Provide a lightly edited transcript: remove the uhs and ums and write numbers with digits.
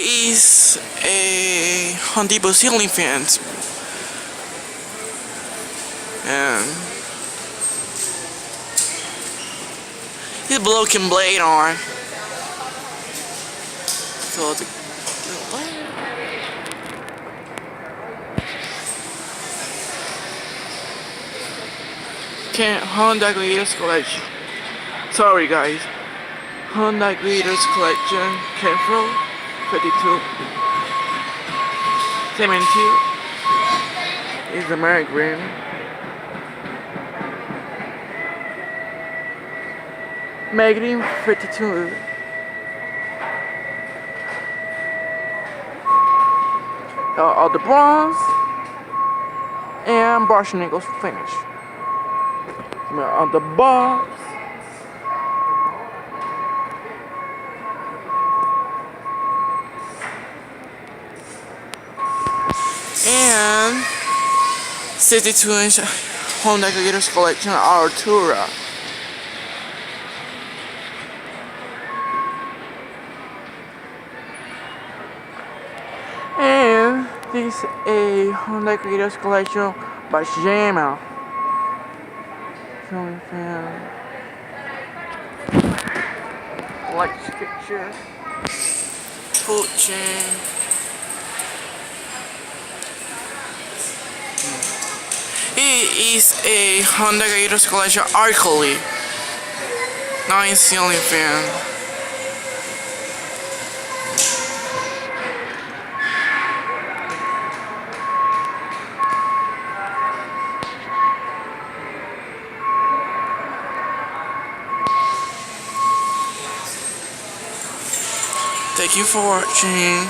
is a Home Depot ceiling fan, and his broken blade on. So the Honda Glitters collection. Sorry guys. Honda Glitters collection kengrove 52 72 is the Mary Green. Magazine 52 the bronze and brush nickels finish. On the box and 62-inch Honda Glitters collection altura. And this is a Honda Glitters collection by Shannahan. Like picture, food chain. It is a Honda Glitters collection ackerly 9 ceiling fan. Thank you for watching.